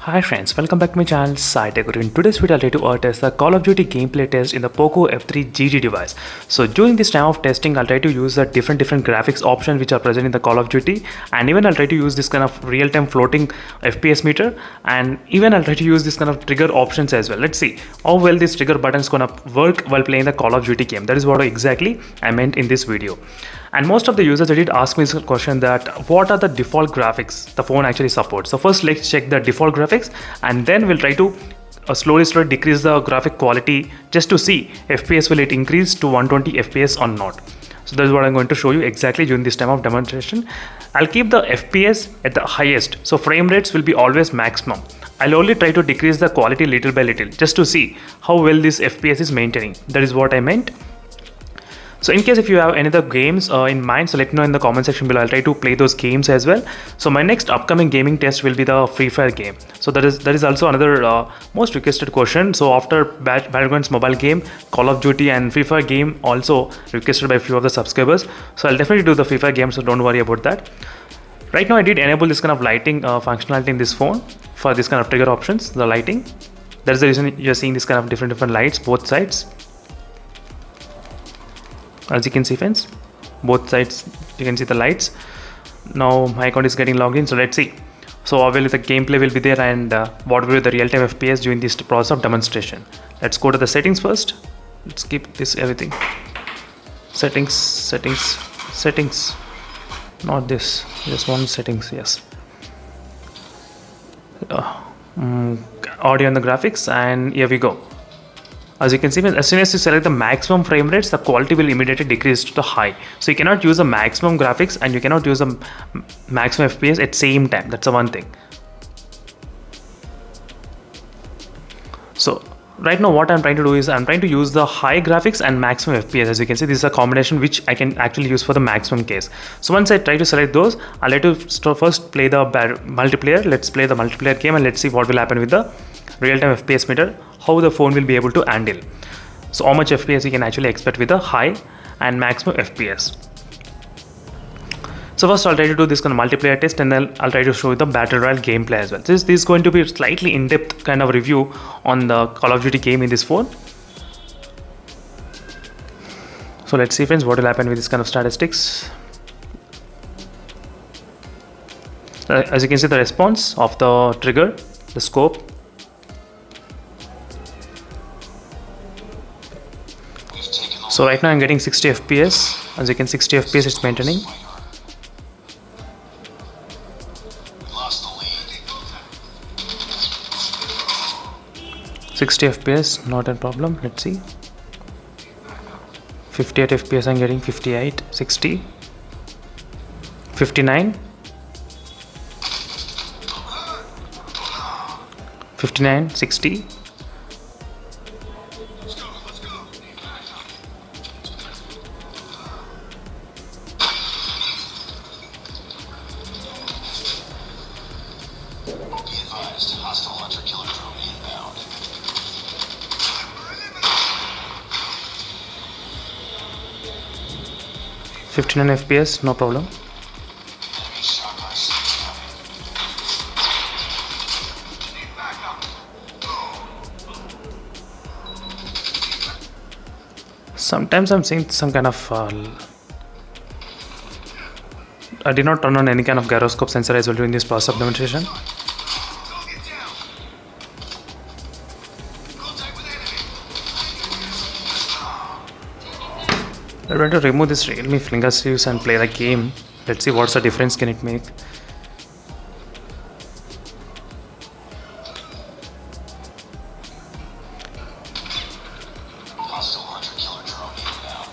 Hi friends, welcome back to my channel SciTech. In today's video, I'll try to test the Call of Duty gameplay test in the POCO F3 GT device. So during this time of testing, I'll try to use the different graphics options which are present in the Call of Duty, and even I'll try to use this kind of real-time floating FPS meter, and even I'll try to use this kind of trigger options as well. Let's see how well this trigger button is gonna work while playing the Call of Duty game. That is what exactly I meant in this video. And most of the users did ask me this question that what are the default graphics the phone actually supports. So first let's check the default graphics, and then we'll try to slowly decrease the graphic quality just to see FPS will it increase to 120 FPS or not. So that's what I'm going to show you exactly during this time of demonstration. I'll keep the FPS at the highest, so frame rates will be always maximum. I'll only try to decrease the quality little by little just to see how well this FPS is maintaining. That is what I meant. So in case if you have any other games in mind, so let me know in the comment section below. I'll try to play those games as well. So my next upcoming gaming test will be the Free Fire game. So that is also another most requested question. So after Battlegrounds mobile game, Call of Duty and Free Fire game also requested by a few of the subscribers. So I'll definitely do the Free Fire game, so don't worry about that. Right now I did enable this kind of lighting functionality in this phone for this kind of trigger options, the lighting. That's the reason you're seeing this kind of different lights both sides. As you can see friends, both sides you can see the lights. Now my account is getting logged in, so let's see. So obviously the gameplay will be there, and what will be the real-time FPS during this process of demonstration. Let's go to the settings first. Let's keep this everything. Settings, not this, just one settings, yes. Audio and the graphics, and here we go. As you can see, as soon as you select the maximum frame rates, the quality will immediately decrease to the high. So you cannot use the maximum graphics and you cannot use the maximum FPS at same time. That's the one thing. So right now what I'm trying to do is I'm trying to use the high graphics and maximum FPS. As you can see, this is a combination which I can actually use for the maximum case. So once I try to select those, I'll let you first play the multiplayer. Let's play the multiplayer game and let's see what will happen with the real-time FPS meter, how the phone will be able to handle. So how much FPS you can actually expect with the high and maximum FPS. So first I'll try to do this kind of multiplayer test, and then I'll try to show you the Battle Royale gameplay as well. This is going to be a slightly in-depth kind of review on the Call of Duty game in this phone. So let's see friends what will happen with this kind of statistics. As you can see, the response of the trigger, the scope. So right now I'm getting 60 FPS. As you can see, 60 FPS it's maintaining. $60 FPS, not a problem. Let's see. 58 FPS I'm getting, 58, 60, 59, 59, 60. Hostile hunter killer drone inbound. 59 FPS, no problem. Enemy shock RC incoming. Sometimes I'm seeing some kind of I did not turn on any kind of gyroscope sensor as well during this process of demonstration. I'm going to remove this Realme finger sleeves and play the game. Let's see what's the difference can it make. Hostile hunter killer drone inbound.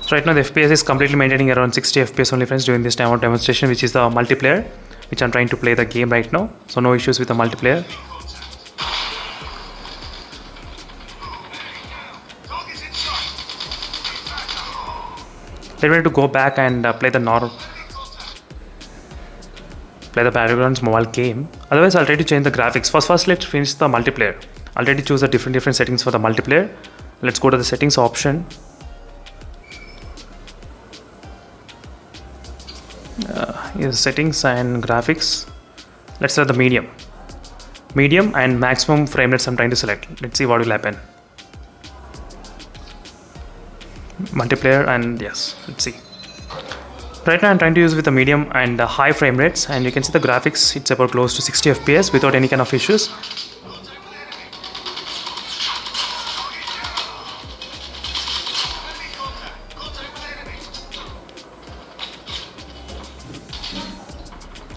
So right now the FPS is completely maintaining around 60 FPS only friends during this time of demonstration, which is the multiplayer, which I'm trying to play the game right now. So no issues with the multiplayer. Then we need to go back and play the Battlegrounds mobile game. Otherwise I'll try to change the graphics. First let's finish the multiplayer. I'll try to choose the different settings for the multiplayer. Let's go to the settings option. is settings and graphics. Let's set the medium. Medium and maximum frame rates I'm trying to select. Let's see what will happen. Multiplayer, and yes, let's see. Right now I'm trying to use with the medium and the high frame rates, and you can see the graphics, it's about close to 60 FPS without any kind of issues.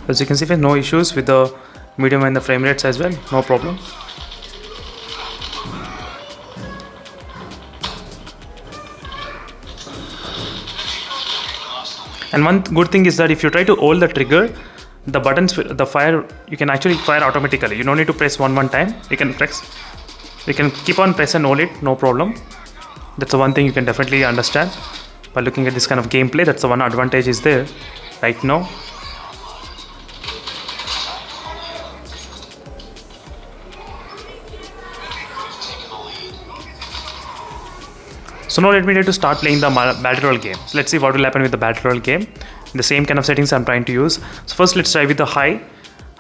As you can see, there's no issues with the medium and the frame rates as well, no problem. And one good thing is that if you try to hold the trigger, the buttons, the fire, you can actually fire automatically. You don't need to press one time. You can keep on press and hold it, no problem. That's the one thing you can definitely understand by looking at this kind of gameplay. That's the one advantage is there right now. So now let me try to start playing the battle royale game. So let's see what will happen with the battle royale game. The same kind of settings I'm trying to use. So first let's try with the high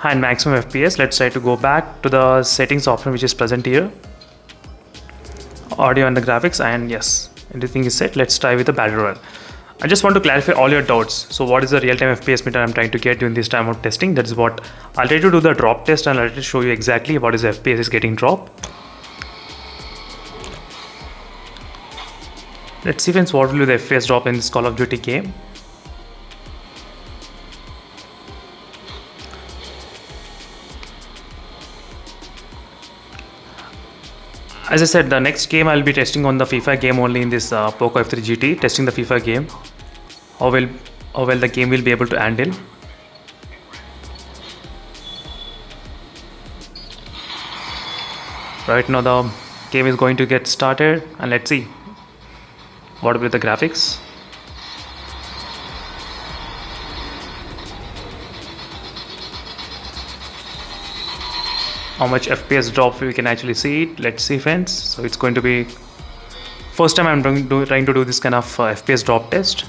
and maximum FPS. Let's try to go back to the settings option which is present here. Audio and the graphics, and yes, everything is set. Let's try with the battle royale. I just want to clarify all your doubts. So what is the real-time FPS meter I'm trying to get during this time of testing? That is what I'll try to do the drop test, and I'll try to show you exactly what is the FPS is getting dropped. Let's see friends, what will be the FPS drop in this Call of Duty game. As I said, the next game I'll be testing on the FIFA game only in this POCO F3 GT, testing the FIFA game. How well the game will be able to handle. Right now the game is going to get started, and let's see what will be the graphics. How much FPS drop we can actually see it. Let's see friends. So it's going to be first time I'm trying to do this kind of FPS drop test.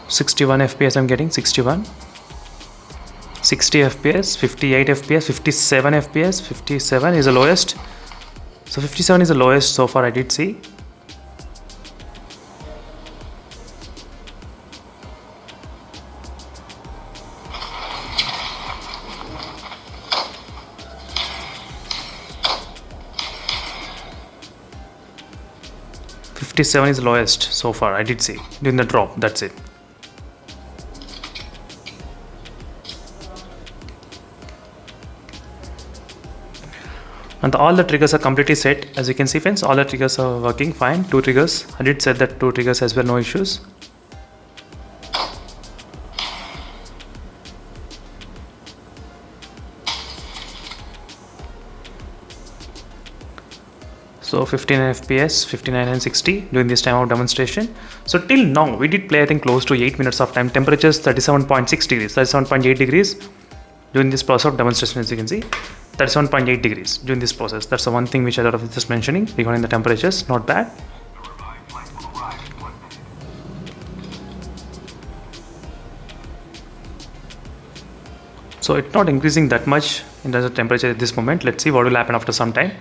(61 FPS I'm getting, 61. 60 FPS, 58 FPS, 57 FPS, 57 is the lowest. So 57 is the lowest so far I did see. (57 is the lowest so far I did see during the drop, that's it. And all the triggers are completely set. As you can see friends, all the triggers are working fine. 2 triggers, I did set that 2 triggers as well, no issues. So 59 FPS, 59 and 60 during this time of demonstration. So till now we did play I think close to 8 minutes of time. Temperatures 37.6 degrees, 37.8 degrees during this process of demonstration. As you can see, 37.8 degrees during this process. That's the one thing which I thought of just mentioning regarding the temperatures. Not bad. So it's not increasing that much in terms of temperature at this moment. Let's see what will happen after some time.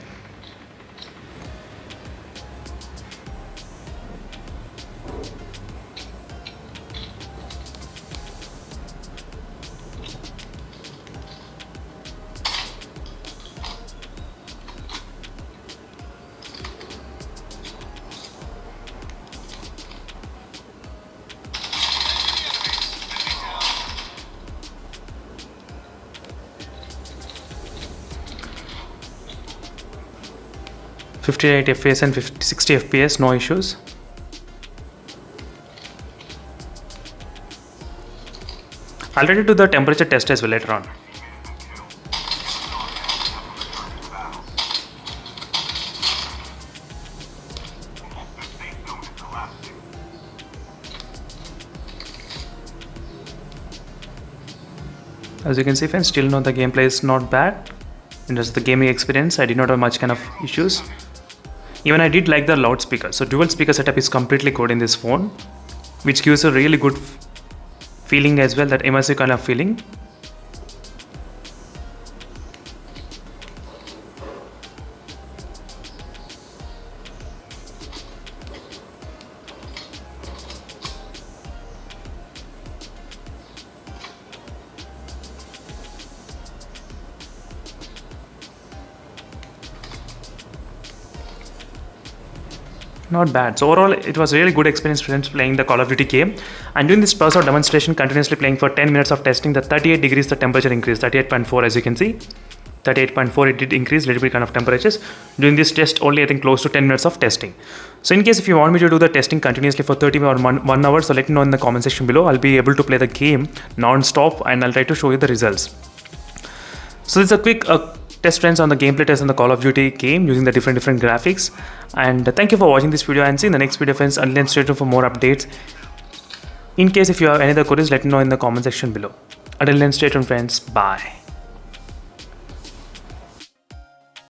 (58 FPS and 60 FPS, no issues. I'll try to do the temperature test as well later on. As you can see friends, still no, the gameplay is not bad. In just the gaming experience, I did not have much kind of issues. Even I did like the loudspeaker. So dual speaker setup is completely good in this phone, which gives a really good feeling as well, that immersive kind of feeling. Not bad. So overall, it was a really good experience friends playing the Call of Duty game. And doing this pulse out demonstration, continuously playing for 10 minutes of testing, the 38 degrees the temperature increased, 38.4 as you can see. 38.4 it did increase, little bit kind of temperatures. Doing this test only I think close to 10 minutes of testing. So in case if you want me to do the testing continuously for 30 or 1 hour, so let me know in the comment section below. I'll be able to play the game non-stop and I'll try to show you the results. So this is a quick test friends on the gameplay test on the Call of Duty game using the different graphics. And thank you for watching this video, and see you in the next video friends. Until then, stay tuned for more updates. In case if you have any other queries, let me know in the comment section below. Until then, stay tuned friends. Bye.